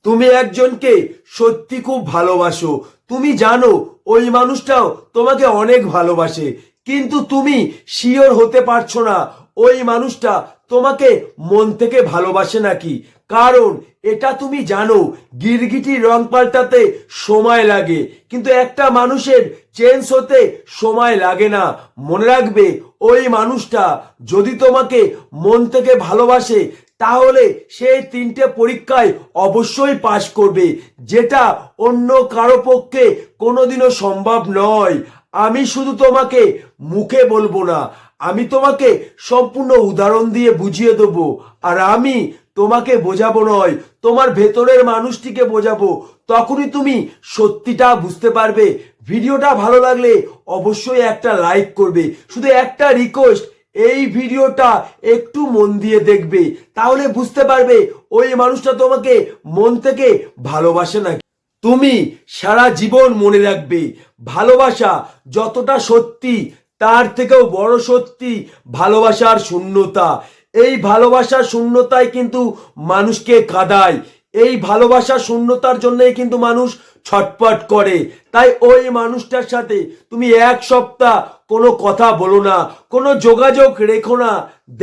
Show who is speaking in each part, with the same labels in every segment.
Speaker 1: তুমি একজনকে সত্যি খুব ভালোবাসো, তুমি জানো ওই মানুষটাও তোমাকে অনেক ভালোবাসে, কিন্তু তুমি শিওর হতে পারছো না ওই মানুষটা তোমাকে মন থেকে ভালোবাসে নাকি। কারণ এটা তুমি জানো গিরগিটির রং পাল্টাতে সময় লাগে, কিন্তু একটা মানুষের চেঞ্জ হতে সময় লাগে না। মনে রাখবে ওই মানুষটা যদি তোমাকে মন থেকে ভালোবাসে তাহলে সেই 3টে পরীক্ষায় অবশ্যই পাশ করবে, যেটা অন্য কারো পক্ষে কোনোদিনও সম্ভব নয়। আমি শুধু তোমাকে মুখে বলবো না, আমি তোমাকে সম্পূর্ণ উদাহরণ দিয়ে বুঝিয়ে দেবো। আর আমি তোমাকে বোঝাবো নয়, তোমার ভেতরের মানুষটিকে বোঝাবো, তখনই তুমি সত্যিটা বুঝতে পারবে। ভিডিওটা ভালো লাগলে অবশ্যই একটা লাইক করবে। শুধু একটা রিকোয়েস্ট, এই ভিডিওটা একটু মন দিয়ে দেখবে, তাহলে বুঝতে পারবে ওই মানুষটা তোমাকে মন থেকে ভালোবাসে না। তুমি সারা জীবন মনে রাখবে ভালোবাসা যতটা সত্যি তার থেকেও বড় সত্যি ভালোবাসার শূন্যতা। এই ভালোবাসার শূন্যতায় কিন্তু মানুষকে কাঁদায়, এই ভালোবাসার শূন্যতার জন্যই কিন্তু মানুষ ছটপট করে। তাই ওই মানুষটার সাথে তুমি 1 সপ্তাহ কোনো কথা বলো না, কোনো যোগাযোগ রেখো না।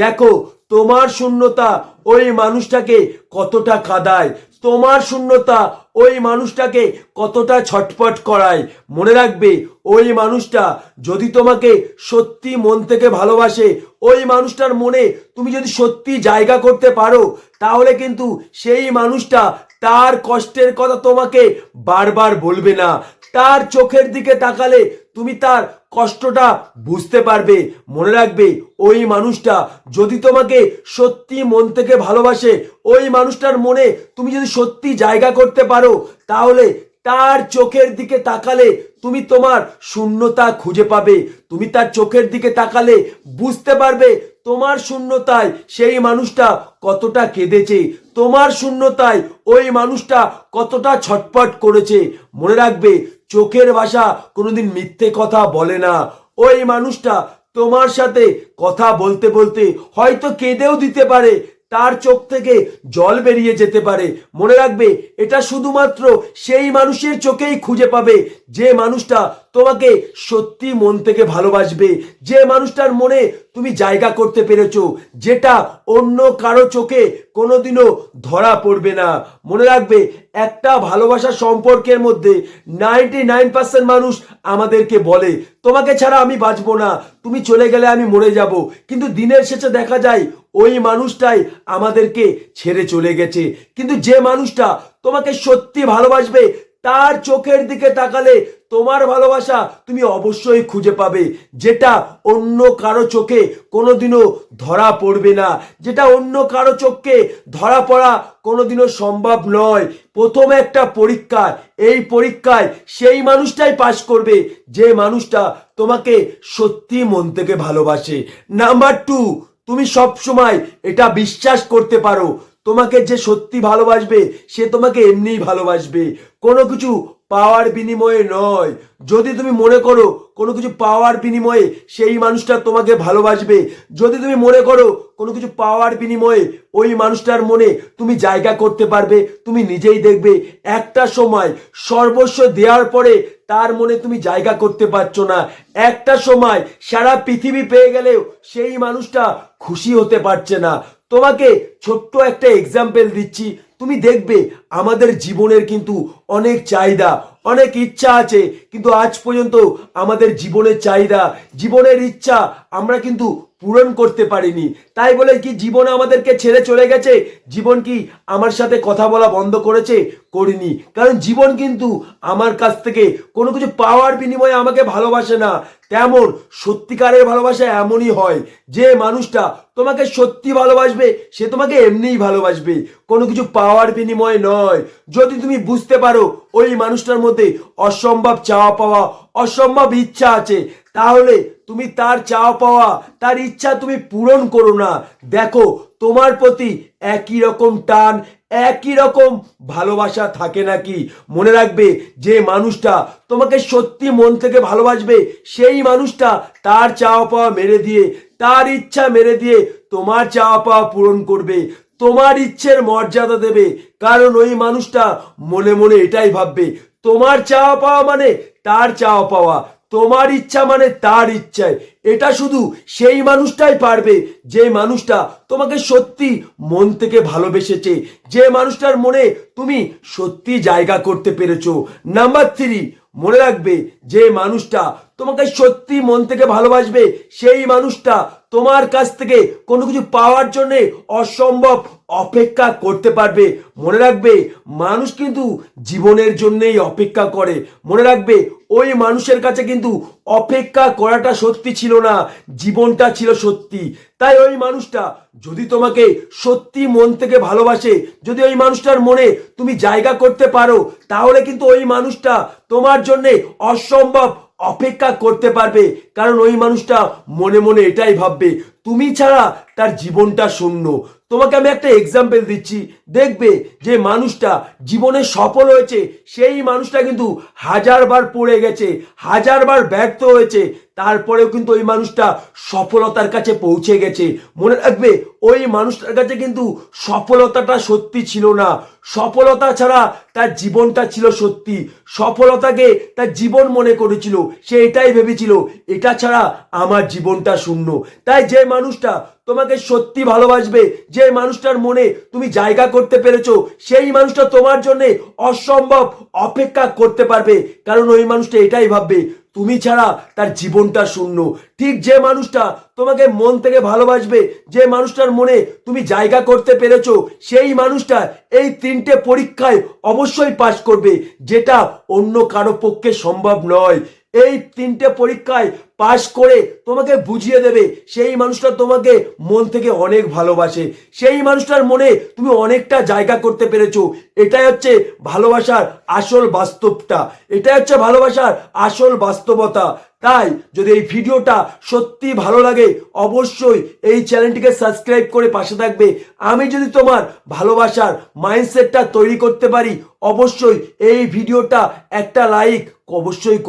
Speaker 1: দেখো তোমার শূন্যতা ওই মানুষটাকে কতটা কাঁদায়, তোমার শূন্যতা ওই মানুষটাকে কতটা ছটপট করায়। মনে রাখবে ওই মানুষটা যদি তোমাকে সত্যি মন থেকে ভালোবাসে, ওই মানুষটার মনে তুমি যদি সত্যি জায়গা করতে পারো, তাহলে কিন্তু সেই মানুষটা তার কষ্টের কথা তোমাকে বারবার বলবে না। তার চোখের দিকে তাকালে তুমি তার কষ্টটা বুঝতে পারবে। মনে রাখবে ওই মানুষটা যদি তোমাকে সত্যি মন থেকে ভালোবাসে, ওই মানুষটার মনে তুমি যদি সত্যি জায়গা করতে পারো, তাহলে তার চোখের দিকে তাকালে তুমি তোমার শূন্যতা খুঁজে পাবে। তুমি তার চোখের দিকে তাকালে বুঝতে পারবে তোমার শূন্যতায় সেই মানুষটা কতটা কেঁদেছে, তোমার শূন্যতায় ওই মানুষটা কতটা ছটপট করেছে। মনে রাখবে চোখের ভাষা কোনোদিন মিথ্যে কথা বলে না। ওই মানুষটা তোমার সাথে কথা বলতে বলতে হয়তো কেঁদেও দিতে পারে, তার চোখ থেকে জল বেরিয়ে যেতে পারে। মনে রাখবে এটা শুধুমাত্র সেই মানুষের চোখেই খুঁজে পাবে যে মানুষটা তোমাকে সত্যি মন থেকে ভালোবাসবে, যে মানুষটার মনে তুমি জায়গা করতে পেরেছো, যেটা অন্য কারো চোখে কোনোদিনও ধরা পড়বে না। মনে রাখবে একটা ভালোবাসার সম্পর্কের মধ্যে 99% মানুষ আমাদেরকে বলে তোমাকে ছাড়া আমি বাঁচবো না, তুমি চলে গেলে আমি মরে যাব, কিন্তু দিনের শেষে দেখা যায় ওই মানুষটাই আমাদেরকে ছেড়ে চলে গেছে। কিন্তু যে মানুষটা তোমাকে সত্যি ভালোবাসবে, তার চোখের দিকে তাকালে তোমার ভালোবাসা তুমি অবশ্যই খুঁজে পাবে, যেটা অন্য কারো চোখে কোনোদিনও ধরা পড়বে না, যেটা অন্য কারো চোখে ধরা পড়া কোনোদিনও সম্ভব নয়। প্রথম একটা পরীক্ষা, এই পরীক্ষায় সেই মানুষটাই পাশ করবে যে মানুষটা তোমাকে সত্যি মন থেকে ভালোবাসে। নাম্বার 2, তুমি সব সময় এটা বিশ্বাস করতে পারো তোমাকে যে সত্যি ভালোবাসবে সে তোমাকে এমনিই ভালোবাসবে, কোনো কিছু পাওয়ার বিনিময়ে নয়। যদি তুমি মনে করো কোনো কিছু পাওয়ার বিনিময়ে সেই মানুষটা তোমাকে ভালোবাসবে, যদি তুমি মনে করো কোনো কিছু পাওয়ার বিনিময়ে ওই মানুষটার মনে তুমি জায়গা করতে পারবে, তুমি নিজেই দেখবে একটা সময় সর্বস্ব দেওয়ার পরে তার মনে তুমি জায়গা করতে পারছো না। একটা সময় সারা পৃথিবী পেয়ে গেলেও সেই মানুষটা খুশি হতে পারছে না। তোমাকে ছোট্ট একটা এক্সাম্পল দিচ্ছি, তুমি দেখবে আমাদের জীবনের কিন্তু অনেক চাহিদা, অনেক ইচ্ছা আছে, কিন্তু আজ পর্যন্ত আমাদের জীবনের চাহিদা, জীবনের ইচ্ছা আমরা কিন্তু পূরণ করতে পারিনি। তাই বলে কি জীবন আমাদেরকে ছেড়ে চলে গেছে? জীবন কি আমার সাথে কথা বলা বন্ধ করেছে? করিনি। কারণ জীবন কিন্তু আমার কাছ থেকে কোনো কিছু পাওয়ার বিনিময়ে আমাকে ভালোবাসে না। তেমন সত্যিকারের ভালোবাসা এমনই হয় যে মানুষটা তোমাকে সত্যি ভালোবাসবে সে তোমাকে এমনিই ভালোবাসবে, কোনো কিছু পাওয়ার বিনিময়ে নয়। যদি তুমি বুঝতে পারো ওই মানুষটার মধ্যে অসম্ভব চাওয়া পাওয়া, অসম্ভব ইচ্ছা আছে, তাহলে তুমি তার চাওয়া পাওয়া, তার ইচ্ছা তুমি পূরণ করো না। দেখো তোমার প্রতি একই রকম টান, একই রকম ভালোবাসা থাকে নাকি। মনে রাখবে যে মানুষটা তোমাকে সত্যি মন থেকে ভালোবাসবে সেই মানুষটা তার চাওয়া পাওয়া মেরে দিয়ে, তার ইচ্ছা মেরে দিয়ে তোমার চাওয়া পাওয়া পূরণ করবে। তোমার ইচ্ছের মর্যাদা দেবে, কারণ ওই মানুষটা মনে মনে এটাই ভাববে তোমার চাওয়া পাওয়া মানে তার চাওয়া পাওয়া, তোমার ইচ্ছা মানে তার ইচ্ছায়। এটা শুধু সেই মানুষটাই পারবে যে মানুষটা তোমাকে সত্যি মন থেকে ভালোবেসেছে, যে মানুষটার মনে তুমি সত্যি জায়গা করতে পেরেছো। নাম্বার 3, মনে রাখবে যে মানুষটা তোমাকে সত্যি মন থেকে ভালোবাসবে সেই মানুষটা তোমার কাছ থেকে কোনো কিছু পাওয়ার জন্য অসম্ভব অপেক্ষা করতে পারবে। মনে রাখবে মানুষ কিন্তু জীবনের জন্যই অপেক্ষা করে। মনে রাখবে ওই মানুষের কাছে কিন্তু অপেক্ষা করাটা সত্যি ছিল না, জীবনটা ছিল সত্যি। তাই ওই মানুষটা যদি তোমাকে সত্যি মন থেকে ভালোবাসে, যদি ওই মানুষটার মনে তুমি জায়গা করতে পারো, তাহলে কিন্তু ওই মানুষটা তোমার জন্য অসম্ভব অপেক্ষা করতে পারবে। কারণ ওই মানুষটা মনে মনে এটাই ভাববে তুমি ছাড়া তার জীবনটা শূন্য। তোমাকে আমি একটা এক্সাম্পল দিচ্ছি, দেখবে যে মানুষটা জীবনে সফল হয়েছে সেই মানুষটা কিন্তু হাজারবার পড়ে গেছে, হাজারবার ব্যর্থ হয়েছে, তারপরেও কিন্তু ওই মানুষটা সফলতার কাছে পৌঁছে গেছে। মনে রাখবে ওই মানুষটার কাছে কিন্তু সফলতাটা সত্যি ছিল না, সফলতা ছাড়া তার জীবনটা ছিল সত্যি। সফলতাকে তার জীবন মনে করেছিল, সে এটাই ভেবেছিল এটা ছাড়া আমার জীবনটা শূন্য। তাই যে মানুষটা তোমাকে সত্যি ভালোবাসবে, যে মানুষটার মনে তুমি জায়গা করতে পেরেছো, সেই মানুষটা তোমার জন্য অসম্ভব অপেক্ষা করতে পারবে। কারণ ওই মানুষটা এটাই ভাববে তুমি ছাড়া তার জীবনটা শূন্য। ঠিক যে মানুষটা তোমাকে মন থেকে ভালোবাসবে, যে মানুষটার মনে তুমি জায়গা করতে পেরেছো, সেই মানুষটা এই 3টে পরীক্ষায় অবশ্যই পাশ করবে, যেটা অন্য কারো পক্ষে সম্ভব নয়। এই 3টে পরীক্ষায় পাশ করে তোমাকে বুঝিয়ে দেবে সেই মানুষটা তোমাকে মন থেকে অনেক ভালোবাসে, সেই মানুষটার মনে তুমি অনেকটা জায়গা করতে পেরেছো। এটাই হচ্ছে ভালোবাসার আসল বাস্তবটা, এটাই হচ্ছে ভালোবাসার আসল বাস্তবতা। তাই যদি এই ভিডিওটা সত্যি ভালো লাগে অবশ্যই এই চ্যানেলটিকে সাবস্ক্রাইব করে পাশে থাকবে। আমি যদি তোমার ভালোবাসার মাইন্ডসেটটা তৈরি করতে পারি অবশ্যই এই ভিডিওটা একটা লাইক অবশ্যই